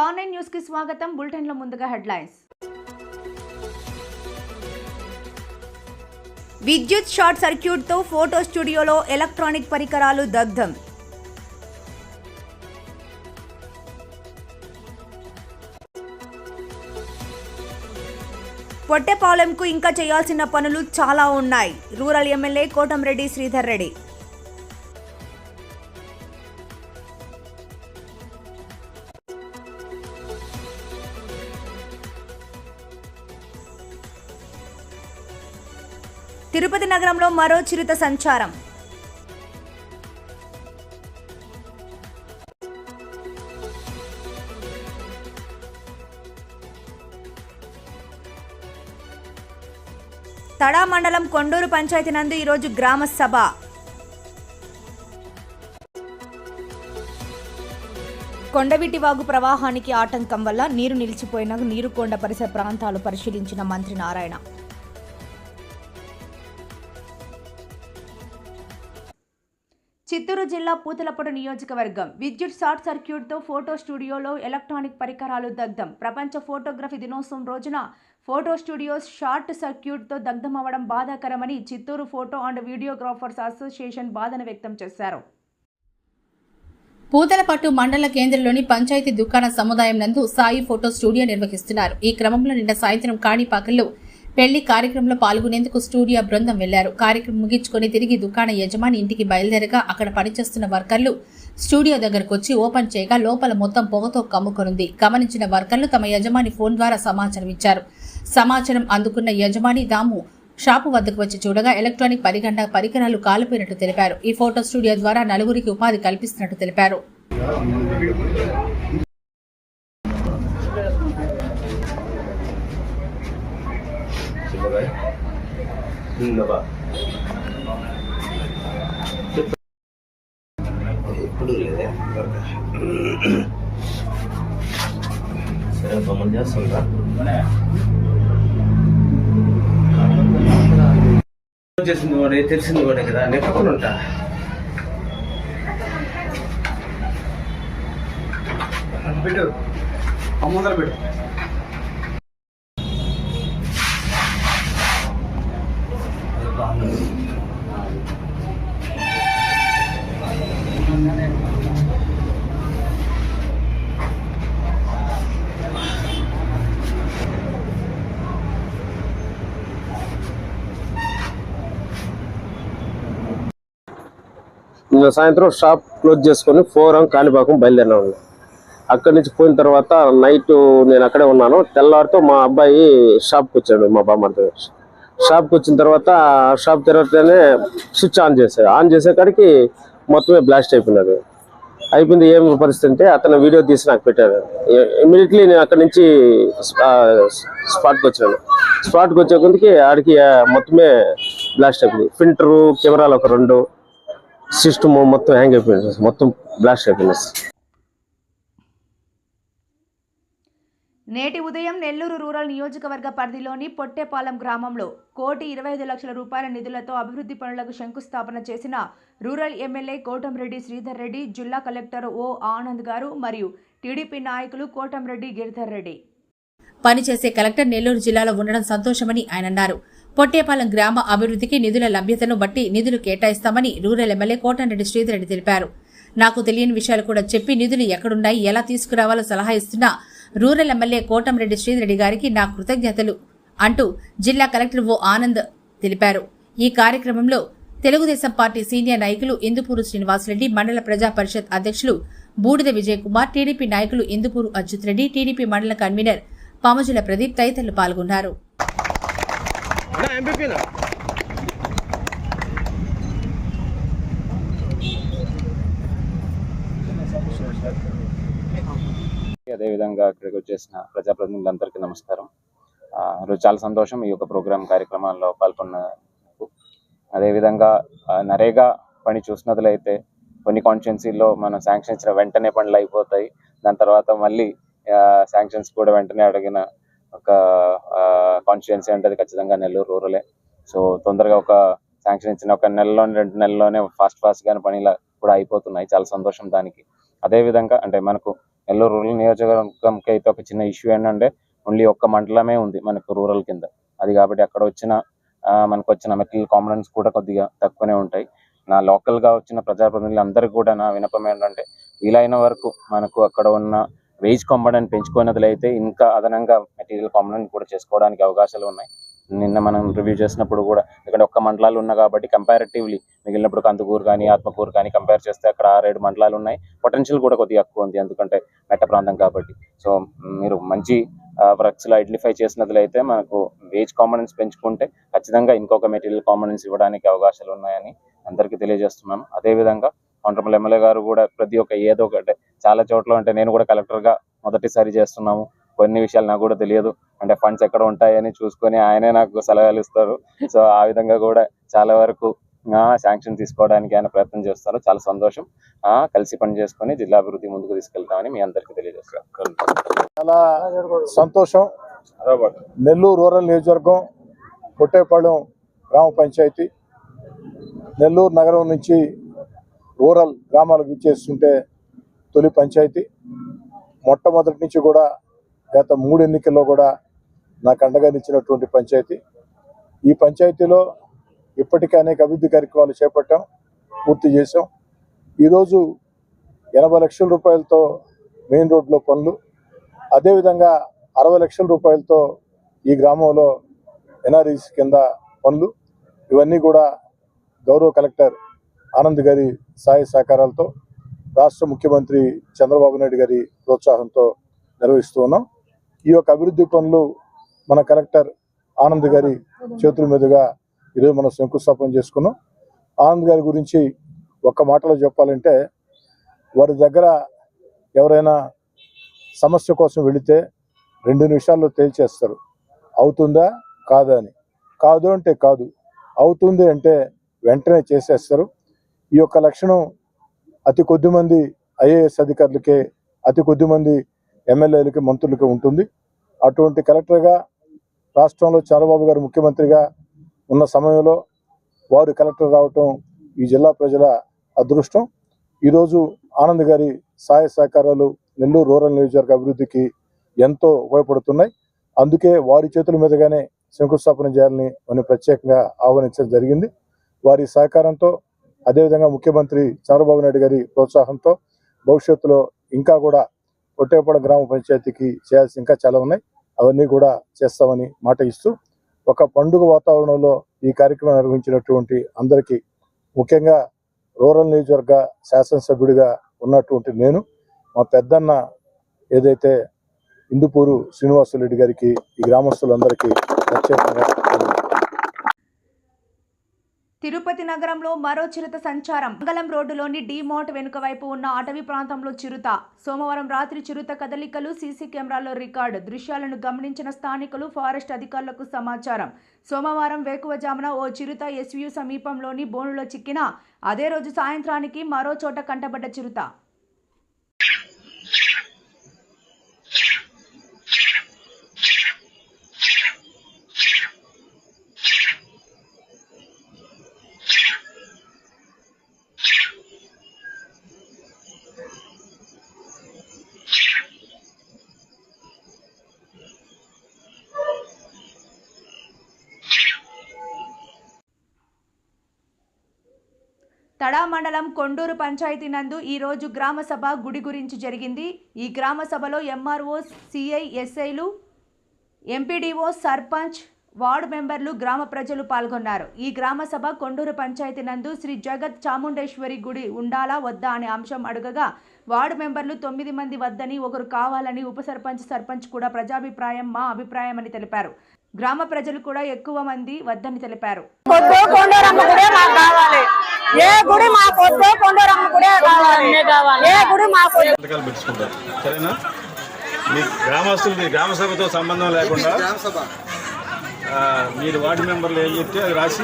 Star 9 news కి స్వాగతం. Bulletin లో ముందుగా హెడ్లైన్స్. విద్యుత్ షార్ట్ సర్క్యూట్ తో ఫోటో స్టూడియోలో ఎలక్ట్రానిక్ పరికరాలు దగ్ధం. పొట్టెపాలెంకు ఇంకా చేయాల్సిన పనులు చాలా ఉన్నాయి. Rural MLA Kotamreddy Sridhar Reddy. తిరుపతి నగరంలో మరో చిరుత సంచారం. తడా మండలం కొండూరు పంచాయతీ నందు ఈరోజు గ్రామ సభ. కొండవీటి వాగు ప్రవాహానికి ఆటంకం వల్ల నీరు నిలిచిపోయిన నీరుకొండ పరిసర ప్రాంతాలు పరిశీలించిన మంత్రి నారాయణ. చిత్తూరు జిల్లా పూతలపట్టు నియోజకవర్గం విద్యుత్ షార్ట్ సర్క్యూట్తో ఫోటో స్టూడియోలో ఎలక్ట్రానిక్ పరికరాలు దగ్ధం. ప్రపంచ ఫోటోగ్రఫీ దినోత్సవం రోజున ఫోటో స్టూడియోస్ షార్ట్ సర్క్యూట్తో దగ్ధమవడం బాధాకరమని Chittoor photo and videographers association బాధను వ్యక్తం చేశారు. పూతలపట్టు మండల కేంద్రంలోని పంచాయతీ దుకాణ సముదాయం నందు సాయి ఫోటో స్టూడియో నిర్వహిస్తున్నారు. ఈ క్రమంలో నిన్న సాయంత్రం కాణిపాకల్లో పెళ్లి కార్యక్రమంలో పాల్గొనేందుకు స్టూడియో బృందం వెళ్లారు. కార్యక్రమం ముగించుకుని తిరిగి దుకాణ యజమాని ఇంటికి బయలుదేరగా అక్కడ పనిచేస్తున్న వర్కర్లు స్టూడియో దగ్గరకు వచ్చి ఓపెన్ చేయగా లోపల మొత్తం పొగతో కమ్ముకొనుంది. గమనించిన వర్కర్లు తమ యజమాని ఫోన్ ద్వారా సమాచారం ఇచ్చారు. సమాచారం అందుకున్న యజమాని దాము షాపు వద్దకు వచ్చి చూడగా ఎలక్ట్రానిక్ పరికరాలు కాలిపోయినట్టు తెలిపారు. ఈ ఫోటో స్టూడియో ద్వారా నలుగురికి ఉపాధి కల్పిస్తున్నట్టు తెలిపారు. ఎప్పుడు లేదే సరే గమని చేస్తుందా చేసింది కూడా తెలిసింది కూడా కదా నెక్కకుండా ఉంటా పెట్టు అమ్మదర పెట్టు. సాయంత్రం షాప్ క్లోజ్ చేసుకొని 4 కాణిపాకం బయలుదేరినాము. అక్కడి నుంచి పోయిన తర్వాత నైట్ నేను అక్కడే ఉన్నాను. తెల్లారితో మా అబ్బాయి షాప్కి వచ్చాడు. మా బామ్మర్ది షాప్కి వచ్చిన తర్వాత షాప్ తెరవగానే స్విచ్ ఆన్ చేసే కాడికి మొత్తమే బ్లాస్ట్ అయిపోయింది. ఏం పరిస్థితి అంటే అతను వీడియో తీసి నాకు పెట్టాడు. ఇమీడియట్లీ నేను అక్కడి నుంచి స్పాట్కి వచ్చే కొద్దికి ఆడికి మొత్తమే బ్లాస్ట్ అయిపోయింది. ప్రింటరు కెమెరాలు ఒక 2 సిస్టమ్ మొత్తం హ్యాంగ్ అయిపోయింది. మొత్తం బ్లాస్ట్ అయిపోయింది. నేటి ఉదయం నెల్లూరు రూరల్ నియోజకవర్గ పరిధిలోని పొట్టేపాలెం గ్రామంలో 1,25,00,000 రూపాయల నిధులతో అభివృద్ధి పనులకు శంకుస్థాపన చేసిన రూరల్ ఎమ్మెల్యే కోటంరెడ్డి శ్రీధర్ రెడ్డి, జిల్లా కలెక్టర్ ఓ ఆనంద్ గారు మరియు టీడీపీ నాయకులు కోటంరెడ్డి గిరిధర్ రెడ్డి. పనిచేసే కలెక్టర్ నెల్లూరు జిల్లాలో ఉండడం సంతోషమని ఆయన అన్నారు. పొట్టేపాలెం గ్రామ అభివృద్ధికి నిధుల లభ్యతను బట్టి నిధులు కేటాయిస్తామని రూరల్ ఎమ్మెల్యే కోటంరెడ్డి శ్రీధర్ రెడ్డి తెలిపారు. నాకు తెలియని విషయాలు కూడా చెప్పి నిధులు ఎక్కడున్నాయి, ఎలా తీసుకురావాలో సలహా ఇస్తున్న రూరల్ ఎమ్మెల్యే కోటంరెడ్డి శ్రీధర్ రెడ్డి గారికి నా కృతజ్ఞతలు అంటూ జిల్లా కలెక్టర్ ఓ ఆనంద్ తెలిపారు. ఈ కార్యక్రమంలో తెలుగుదేశం పార్టీ సీనియర్ నాయకులు ఇందుపూరు శ్రీనివాసరెడ్డి, మండల ప్రజా పరిషత్ అధ్యక్షులు బూడిద విజయ్ కుమార్, టీడీపీ నాయకులు ఇందుపూరు అచ్యుత్ రెడ్డి, టీడీపీ మండల కన్వీనర్ పాముజుల ప్రదీప్ తదితరులు పాల్గొన్నారు. అదేవిధంగా ఇక్కడికి వచ్చేసిన ప్రజాప్రతినిధులందరికీ నమస్కారం. ఈరోజు చాలా సంతోషం ఈ యొక్క ప్రోగ్రామ్ కార్యక్రమాల్లో పాల్గొన్నందుకు. అదేవిధంగా నరేగా పని చూసినట్లయితే కొన్ని కాన్స్టిట్యున్సీల్లో మనం శాంక్షన్ ఇచ్చిన వెంటనే పనులు అయిపోతాయి. దాని తర్వాత మళ్ళీ శాంక్షన్స్ కూడా వెంటనే అడిగిన ఒక కాన్స్టిట్యున్సీ అంటే అది ఖచ్చితంగా నెల్లూరు రూరలే. సో తొందరగా ఒక శాంక్షన్ ఇచ్చిన 1 నెలలోనే 2 నెలల్లోనే ఫాస్ట్గానే పనిలా కూడా అయిపోతున్నాయి. చాలా సంతోషం దానికి. అదేవిధంగా అంటే మనకు నెల్లూరు రూరల్ నియోజకవర్గంకి అయితే ఒక చిన్న ఇష్యూ ఏంటంటే ఓన్లీ ఒక్క మండలమే ఉంది మనకు రూరల్ కింద. అది కాబట్టి అక్కడ మనకు వచ్చిన మెటీరియల్ కాంపోనెంట్స్ కూడా కొద్దిగా తక్కువనే ఉంటాయి. నా లోకల్గా వచ్చిన ప్రజాప్రతినిధులు అందరికీ కూడా నా విన్నపం ఏంటంటే వీలైన వరకు మనకు అక్కడ ఉన్న వేజ్ కాంపోనెంట్ పెంచుకున్నట్లయితే ఇంకా అదనంగా మెటీరియల్ కాంపోనెంట్ కూడా చేసుకోవడానికి అవకాశాలు ఉన్నాయి. నిన్న మనం రివ్యూ చేసినప్పుడు కూడా ఇక్కడ ఒక్క మండలాలు ఉన్నాయి కాబట్టి కంపారిటివ్లీ మిగిలినప్పుడు కందుకూరు కానీ ఆత్మకూరు కానీ కంపేర్ చేస్తే అక్కడ 6-7 మండలాలు ఉన్నాయి. పొటెన్షియల్ కూడా కొద్దిగా ఎక్కువ ఉంది ఎందుకంటే మెట్ట ప్రాంతం కాబట్టి. సో మీరు మంచి వర్క్స్లో ఐడెంటిఫై చేసినట్లయితే మనకు వేజ్ కాంపోనెంట్స్ పెంచుకుంటే ఖచ్చితంగా ఇంకొక మెటీరియల్ కాంపోనెంట్స్ ఇవ్వడానికి అవకాశాలు ఉన్నాయని అందరికీ తెలియజేస్తున్నాను. అదేవిధంగా ఆనరబుల్ ఎమ్మెల్యే గారు కూడా ప్రతి ఒక్క ఏదో ఒకటి చాలా చోట్ల అంటే నేను కూడా కలెక్టర్గా మొదటిసారి చేస్తున్నాము, కొన్ని విషయాలు నాకు కూడా తెలియదు అంటే ఫండ్స్ ఎక్కడ ఉంటాయని చూసుకొని ఆయనే నాకు సలహాలు ఇస్తారు. సో ఆ విధంగా కూడా చాలా వరకు శాంక్షన్ తీసుకోవడానికి ఆయన ప్రయత్నం చేస్తారు. చాలా సంతోషం. కలిసి పని చేసుకొని జిల్లా అభివృద్ధి ముందుకు తీసుకెళ్తామని మీ అందరికీ తెలియజేస్తారు. చాలా సంతోషం. నెల్లూరు రూరల్ నియోజకవర్గం పొట్టేపాళెం గ్రామ పంచాయతీ నెల్లూరు నగరం నుంచి రూరల్ గ్రామాలకు ఇచ్చేస్తుంటే తొలి పంచాయతీ. మొట్టమొదటి నుంచి కూడా గత 3 ఎన్నికల్లో కూడా నాకు అండగా నిచ్చినటువంటి పంచాయతీ. ఈ పంచాయతీలో ఇప్పటికే అనేక అభివృద్ధి కార్యక్రమాలు చేపట్టాం, పూర్తి చేసాం. ఈరోజు 80 లక్షల రూపాయలతో మెయిన్ రోడ్లో పనులు, అదేవిధంగా 60 లక్షల రూపాయలతో ఈ గ్రామంలో ఎన్ఆర్ఈసీ కింద పనులు, ఇవన్నీ కూడా గౌరవ కలెక్టర్ ఆనంద్ గారి సహాయ సహకారాలతో రాష్ట్ర ముఖ్యమంత్రి చంద్రబాబు నాయుడు గారి ప్రోత్సాహంతో నిర్వహిస్తూ ఉన్నాం. ఈ యొక్క అభివృద్ధి పనులు మన కలెక్టర్ ఆనంద్ గారి చేతుల మీదుగా ఈరోజు మనం శంకుస్థాపన చేసుకున్నాం. ఆనంద్ గారి గురించి ఒక్క మాటలో చెప్పాలంటే వారి దగ్గర ఎవరైనా సమస్య కోసం వెళితే 2 నిమిషాల్లో తేల్చేస్తారు, అవుతుందా కాదా అని. కాదు అంటే కాదు, అవుతుంది అంటే వెంటనే చేసేస్తారు. ఈ యొక్క లక్షణం అతి కొద్ది మంది ఐఏఎస్ అధికారులకే, అతి కొద్ది మంది ఎమ్మెల్యేలకి, మంత్రులకి ఉంటుంది. అటువంటి కలెక్టర్గా రాష్ట్రంలో చంద్రబాబు గారు ముఖ్యమంత్రిగా ఉన్న సమయంలో వారు కలెక్టర్ రావటం ఈ జిల్లా ప్రజల అదృష్టం. ఈరోజు ఆనంద్ గారి సహాయ సహకారాలు నెల్లూరు రూరల్ నియోజకవర్గ అభివృద్ధికి ఎంతో ఉపయోగపడుతున్నాయి. అందుకే వారి చేతుల మీదుగానే శంకుస్థాపన చేయాలని మనం ప్రత్యేకంగా ఆహ్వానించడం జరిగింది. వారి సహకారంతో అదేవిధంగా ముఖ్యమంత్రి చంద్రబాబు నాయుడు గారి ప్రోత్సాహంతో భవిష్యత్తులో ఇంకా కూడా పొట్టేపాళెం గ్రామ పంచాయతీకి చేయాల్సి ఇంకా చాలా ఉన్నాయి, అవన్నీ కూడా చేస్తామని మాట ఇస్తూ ఒక పండుగ వాతావరణంలో ఈ కార్యక్రమం నిర్వహించినటువంటి అందరికీ, ముఖ్యంగా రూరల్ నియోజకవర్గ శాసనసభ్యుడిగా ఉన్నటువంటి నేను, మా పెద్దన్న ఏదైతే ఇందుపూరు శ్రీనివాసరెడ్డి గారికి, ఈ గ్రామస్తులందరికీ ప్రత్యేకంగా తిరుపతి నగరంలో మరో చిరుత సంచారం. మంగళం రోడ్డులోని డీమార్ట్ వెనుక వైపు ఉన్న అటవీ ప్రాంతంలో చిరుత. సోమవారం రాత్రి చిరుత కదలికలు సీసీ కెమెరాల్లో రికార్డు. దృశ్యాలను గమనించిన స్థానికులు, ఫారెస్ట్ అధికారులకు సమాచారం. సోమవారం వేకువజామున ఓ చిరుత ఎస్వ్యూ సమీపంలోని బోనులో చిక్కిన అదే రోజు సాయంత్రానికి మరో చోట కంటపడ్డ చిరుత. తడా మండలం కొండూరు పంచాయతీ నందు ఈరోజు గ్రామ సభ గుడి గురించి జరిగింది. ఈ గ్రామ సభలో ఎంఆర్ఓ, సిఐ, ఎస్ఐలు, ఎంపీడీఓ, సర్పంచ్, వార్డు మెంబర్లు, గ్రామ ప్రజలు పాల్గొన్నారు. ఈ గ్రామ సభ కొండూరు పంచాయతీ నందు శ్రీ జగత్ చాముండేశ్వరి గుడి ఉండాలా వద్దా అనే అంశం అడగగా వార్డు మెంబర్లు 9 మంది వద్దని, ఒకరు కావాలని, ఉప సర్పంచ్, సర్పంచ్ కూడా ప్రజాభిప్రాయం మా అభిప్రాయం అని తెలిపారు. గ్రామ ప్రజలు కూడా ఎక్కువ మంది వద్దని తెలిపారు. మీ గ్రామస్తులకి గ్రామ సభతో సంబంధం లేకుండా మీరు వార్డు మెంబర్లు ఏం చెప్తే అది రాసి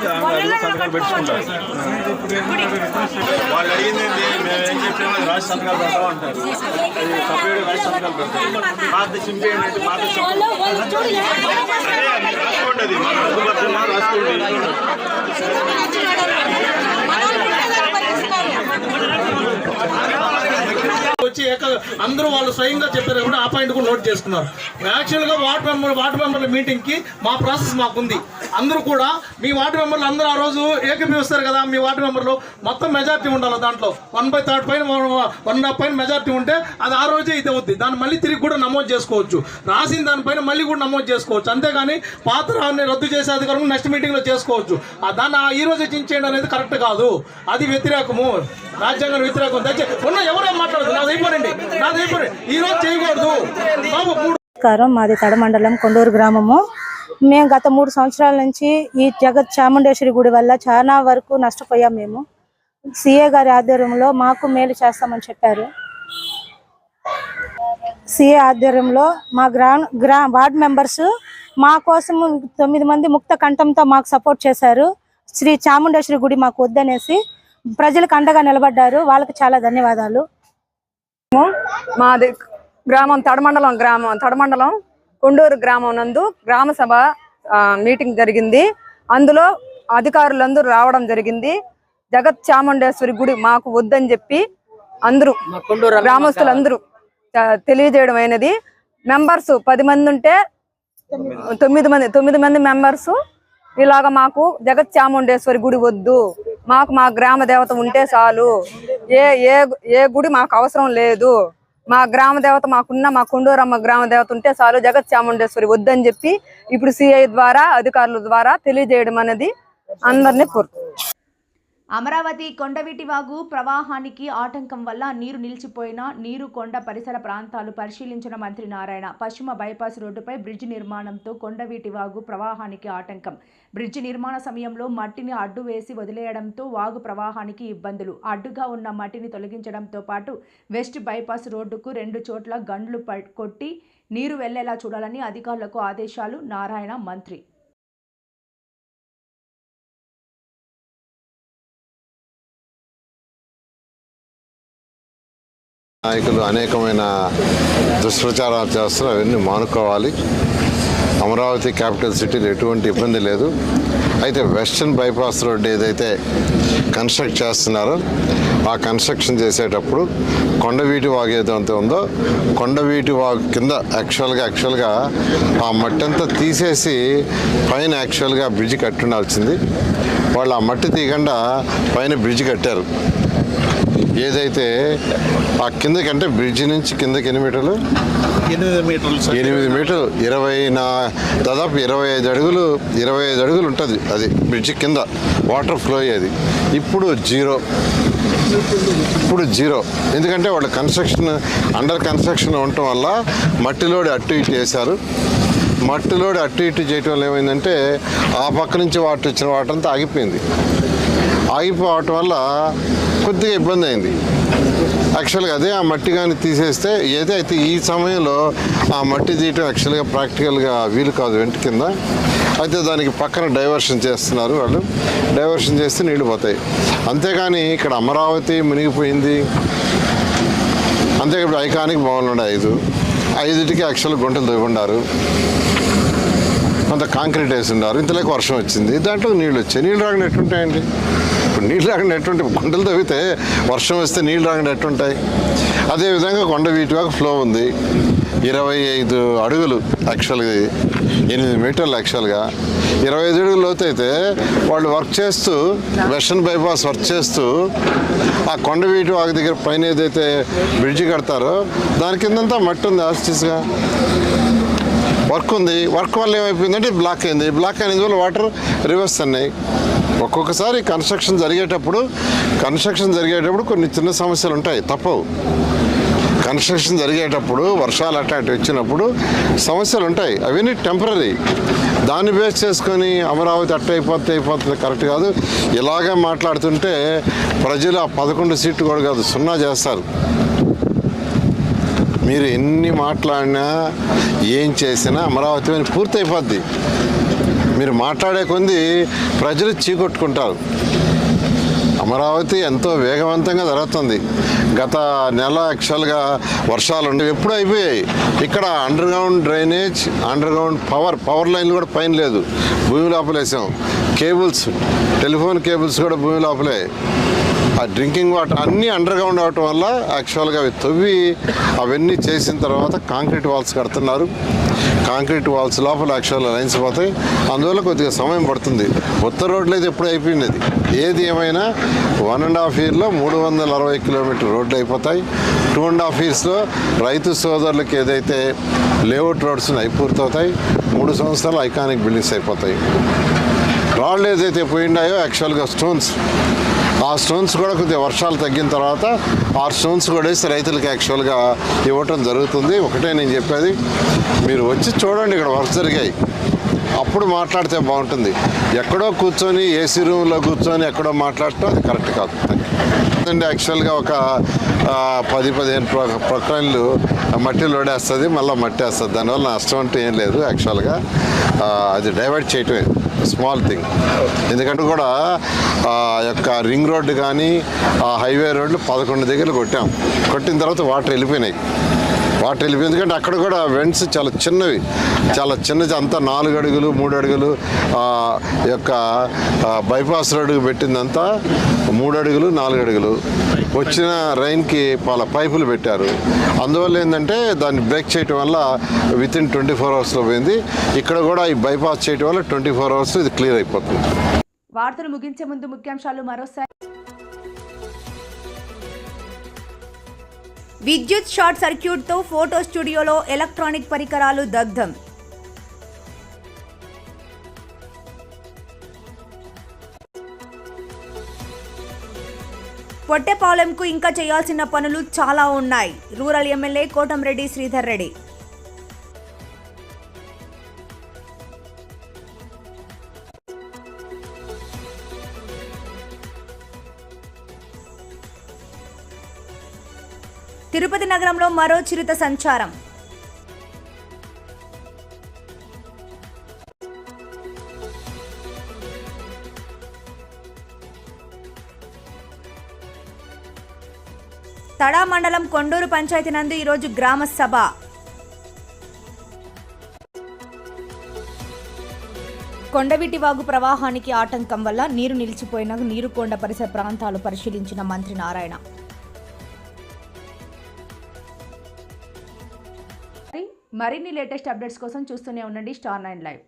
సంతకాలు పెట్టుకుంటారు. వాళ్ళు అడిగింది మేము ఏం చెప్పామో అది రాసి సంతకాలు పెడతాం అంటారు. అది సపరేట్ రాసి సంతకాలు పెడతారు. పాత సింపి ఏంటంటే పాత రాసుకోండి, అది మన అందుబాటులో రాసుకోండి. వచ్చి అందరూ వాళ్ళు స్వయంగా చెప్పారు కూడా ఆ పాయింట్ కూడా నోట్ చేసుకున్నారు. యాక్చువల్గా వార్డు మెంబర్ల మీటింగ్కి మా ప్రాసెస్ మాకుంది. అందరూ కూడా మీ వార్డు మెంబర్లు అందరూ ఆ రోజు ఏకీభవిస్తారు కదా, మీ వార్డు మెంబర్లు మొత్తం మెజార్టీ ఉండాలి. దాంట్లో 1/3 పైన 1.5 పైన మెజార్టీ ఉంటే అది ఆ రోజే ఇది అవుద్ది. దాన్ని మళ్ళీ తిరిగి కూడా నమోదు చేసుకోవచ్చు. రాసిన దానిపైన మళ్ళీ కూడా నమోదు చేసుకోవచ్చు. అంతేగాని పాత రాన్ని రద్దు చేసే అధికారం నెక్స్ట్ మీటింగ్లో చేసుకోవచ్చు. దాన్ని ఈ రోజు చేయండి అనేది కరెక్ట్ కాదు. అది వ్యతిరేకము, రాజ్యాంగానికి వ్యతిరేకం. దయచేసి ఎవరేం మాట్లాడదు, నాది అయిపోయింది ఈ రోజు చేయకూడదు. నమస్కారం, మాది తడమండలం కొండూరు గ్రామము. మేము గత 3 సంవత్సరాల నుంచి ఈ జగత్ చాముండేశ్వరి గుడి వల్ల చాలా వరకు నష్టపోయాం. మేము సిఏ గారి ఆధ్వర్యంలో మాకు మేలు చేస్తామని చెప్పారు. సిఏ ఆధ్వర్యంలో మా వార్డ్ మెంబర్స్ మా కోసం 9 మంది ముక్త కంఠంతో మాకు సపోర్ట్ చేశారు. శ్రీ చాముండేశ్వరి గుడి మాకు వద్దనేసి ప్రజలకు అండగా నిలబడ్డారు. వాళ్ళకి చాలా ధన్యవాదాలు. మాది గ్రామం తడమండలం కొండూరు గ్రామం నందు గ్రామ సభ మీటింగ్ జరిగింది. అందులో అధికారులందరూ రావడం జరిగింది. జగత్ చాముండేశ్వరి గుడి మాకు వద్దని చెప్పి అందరూ గ్రామస్తులందరూ తెలియజేయడం అయినది. మెంబర్స్ 10 మంది ఉంటే 9 మంది మెంబర్స్ ఇలాగ మాకు జగత్ చాముండేశ్వరి గుడి వద్దు, మాకు మా గ్రామ దేవత ఉంటే చాలు, ఏ గుడి మాకు అవసరం లేదు, మా గ్రామ దేవత మా కొండూరమ్మ గ్రామ దేవత ఉంటే చాలు, జగత్ చాముండేశ్వరి వద్దని చెప్పి ఇప్పుడు సిఐ ద్వారా అధికారుల ద్వారా తెలియజేయడం అనేది అందరినీ కోరుతున్నాం. అమరావతి కొండవీటి వాగు ప్రవాహానికి ఆటంకం వల్ల నీరు నిలిచిపోయిన నీరుకొండ పరిసర ప్రాంతాలు పరిశీలించిన మంత్రి నారాయణ. పశ్చిమ బైపాస్ రోడ్డుపై బ్రిడ్జి నిర్మాణంతో కొండవీటి వాగు ప్రవాహానికి ఆటంకం. బ్రిడ్జి నిర్మాణ సమయంలో మట్టిని అడ్డు వేసి వదిలేయడంతో వాగు ప్రవాహానికి ఇబ్బందులు. అడ్డుగా ఉన్న మట్టిని తొలగించడంతో పాటు వెస్ట్ బైపాస్ రోడ్డుకు 2 చోట్ల గండ్లు కొట్టి నీరు వెళ్లేలా చూడాలని అధికారులకు ఆదేశాలు. నారాయణ మంత్రి. నాయకులు అనేకమైన దుష్ప్రచారాలు చేస్తారు, అవన్నీ మానుకోవాలి. అమరావతి క్యాపిటల్ సిటీలో ఎటువంటి ఇబ్బంది లేదు. అయితే వెస్టర్న్ బైపాస్ రోడ్ ఏదైతే కన్స్ట్రక్ట్ చేస్తున్నారో ఆ కన్స్ట్రక్షన్ చేసేటప్పుడు కొండవీటి వాగు ఏదైతే ఉందో కొండవీటి వాగు కింద యాక్చువల్గా ఆ మట్టి అంతా తీసేసి పైన యాక్చువల్గా బ్రిడ్జ్ కట్టి ఉండాల్సింది. వాళ్ళు ఆ మట్టి తీయకుండా పైన బ్రిడ్జ్ కట్టారు. ఏదైతే ఆ కిందకంటే బ్రిడ్జి నుంచి కిందకి 8 మీటర్లు 8 మీటర్లు దాదాపు 25 అడుగులు ఉంటుంది. అది బ్రిడ్జి కింద వాటర్ ఫ్లో అయ్యేది. ఇప్పుడు జీరో. ఎందుకంటే వాళ్ళు అండర్ కన్స్ట్రక్షన్ ఉండటం వల్ల మట్టిలోడి అటు ఇటు వేశారు. మట్టిలోడి అటు ఇటు చేయటం వల్ల ఏమైందంటే ఆ పక్క నుంచి వాటర్ ఇచ్చిన వాటర్ అంతా ఆగిపోవటం వల్ల కొద్దిగా ఇబ్బంది అయింది. యాక్చువల్గా అదే ఆ మట్టి కానీ తీసేస్తే ఏదైతే ఈ సమయంలో ఆ మట్టి తీయటం యాక్చువల్గా ప్రాక్టికల్గా వీలు కాదు వెంట కింద. అయితే దానికి పక్కన డైవర్షన్ చేస్తున్నారు. వాళ్ళు డైవర్షన్ చేస్తే నీళ్లు పోతాయి. అంతేగాని ఇక్కడ అమరావతి మునిగిపోయింది. అంతే ఇప్పుడు ఐకానిక్ భవన్లు ఉన్నాయి 5టికి యాక్చువల్గా గుంటలు తవ్వుకున్నారు, కొంత కాంక్రీట్ వేసి ఉన్నారు. ఇంతలోకి వర్షం వచ్చింది, దాంట్లో నీళ్ళు వచ్చాయి. నీళ్ళు రాకుండా ఎట్టుంటాయండి? ఇప్పుడు నీళ్ళు రాకుండా ఎట్టుంటాయి? గుంటలు తవ్వితే వర్షం వస్తే నీళ్ళు రాకుండా ఎట్టుంటాయి? అదేవిధంగా కొండవీటి వాగు ఫ్లో ఉంది. 25 అడుగులు యాక్చువల్గా, 8 మీటర్లు యాక్చువల్గా. 25 అడుగులు లోతు అయితే వాళ్ళు వర్క్ చేస్తూ వెస్టర్న్ బైపాస్ వర్క్ చేస్తూ ఆ కొండవీటి వాగు దగ్గర పైన ఏదైతే బ్రిడ్జి కడతారో దాని కిందంతా మట్టి ఉంది. ఆస్టిస్గా వర్క్ ఉంది. వర్క్ వల్ల ఏమైపోయిందంటే బ్లాక్ అయింది. బ్లాక్ అయిన వల్ల వాటర్ రివర్స్ అన్నాయి. ఒక్కొక్కసారి కన్స్ట్రక్షన్ జరిగేటప్పుడు కొన్ని చిన్న సమస్యలు ఉంటాయి, తప్పవు. కన్స్ట్రక్షన్ జరిగేటప్పుడు వర్షాలు అటు వచ్చినప్పుడు సమస్యలు ఉంటాయి, అవన్నీ టెంపరీ. దాన్ని బేస్ చేసుకొని అమరావతి అయిపోతుంది కరెక్ట్ కాదు. ఇలాగే మాట్లాడుతుంటే ప్రజలు ఆ 11 సీట్లు కూడా కాదు 0 చేస్తారు. మీరు ఎన్ని మాట్లాడినా ఏం చేసినా అమరావతి అని పూర్తి అయిపోద్ది. మీరు మాట్లాడే కొంది ప్రజలు చీకొట్టుకుంటారు. అమరావతి ఎంతో వేగవంతంగా జరుగుతుంది. గత నెల యాక్చువల్గా వర్షాలు ఉండేవి, ఎప్పుడు అయిపోయాయి. ఇక్కడ under ground drainage, under ground power లైన్లు కూడా పైన లేదు, భూమి లోపలేసాం. టెలిఫోన్ కేబుల్స్ కూడా భూమి లోపలే. ఆ డ్రింకింగ్ వాటర్ అన్నీ అండర్ గ్రౌండ్ అవటం వల్ల యాక్చువల్గా అవి తవ్వి అవన్నీ చేసిన తర్వాత కాంక్రీట్ వాల్స్ కడుతున్నారు. కాంక్రీట్ వాల్స్ లోపల యాక్చువల్గా లైన్స్ పోతాయి. అందువల్ల కొద్దిగా సమయం పడుతుంది. ఉత్తర రోడ్లు అయితే ఎప్పుడు అయిపోయింది. అది ఏది ఏమైనా 1.5 yearలో 360 కిలోమీటర్ రోడ్లు అయిపోతాయి. 2.5 yearsలో రైతు సోదరులకు ఏదైతే లేఅవుట్ రోడ్స్ అవి పూర్తవుతాయి. 3 సంవత్సరాలు ఐకానిక్ బిల్డింగ్స్ అయిపోతాయి. రాళ్ళు ఏదైతే పోయిండాయో యాక్చువల్గా స్టోన్స్, ఆ స్టోన్స్ కూడా కొద్దిగా వర్షాలు తగ్గిన తర్వాత ఆ స్టోన్స్ కూడా వేసి రైతులకు యాక్చువల్గా ఇవ్వటం జరుగుతుంది. ఒకటే నేను చెప్పేది, మీరు వచ్చి చూడండి ఇక్కడ వర్క్ జరిగాయి, అప్పుడు మాట్లాడితే బాగుంటుంది. ఎక్కడో కూర్చొని ఏసీ రూమ్లో కూర్చొని ఎక్కడో మాట్లాడటం అది కరెక్ట్ కాదు. అంటే యాక్చువల్గా ఒక 10-15 ప్రొక్లైన్లు మట్టి లోడేస్తుంది, మళ్ళీ మట్టి వేస్తుంది. దానివల్ల నష్టం అంటే ఏం లేదు. యాక్చువల్గా అది డైవర్ట్ చేయటమే స్మాల్ థింగ్. ఎందుకంటే కూడా యొక్క రింగ్ రోడ్డు కానీ హైవే రోడ్లు 11 దగ్గర కొట్టిన తర్వాత వాటర్ వెళ్ళిపోయినాయి. ఎందుకంటే అక్కడ కూడా వెంట్స్ చాలా చిన్నవి, చాలా చిన్నది. అంతా 4 అడుగులు 3 అడుగులు యొక్క బైపాస్ రోడ్డుకు పెట్టిందంతా 3 అడుగులు 4 అడుగులు. వచ్చిన రైన్కి పైపులు పెట్టారు. అందువల్ల ఏంటంటే దాన్ని బ్రేక్ చేయటం వల్ల వితిన్ 24 hours పోయింది. ఇక్కడ కూడా ఈ బైపాస్ చేయటం వల్ల 24 hours ఇది క్లియర్ అయిపోతుంది. వార్తలు ముగించే ముందు ముఖ్యాంశాలు మరోసారి. విద్యుత్ షార్ట్ సర్క్యూట్తో ఫోటో స్టూడియోలో ఎలక్ట్రానిక్ పరికరాలు దగ్ధం. పొట్టెపాలెంకు ఇంకా చేయాల్సిన పనులు చాలా ఉన్నాయి. Rural MLA Kotamreddy Sridhar Reddy. తిరుపతి నగరంలో మరో చిరుత సంచారం. తడా మండలం కొండూరు పంచాయతీ నందు ఈరోజు గ్రామ సభ. కొండవీటి వాగు ప్రవాహానికి ఆటంకం వల్ల నీరు నిలిచిపోయిన నీరుకొండ పరిసర ప్రాంతాలు పరిశీలించిన మంత్రి నారాయణ. మరిన్ని లేటెస్ట్ అప్డేట్స్ కోసం చూస్తూనే ఉండండి Star 9 Live.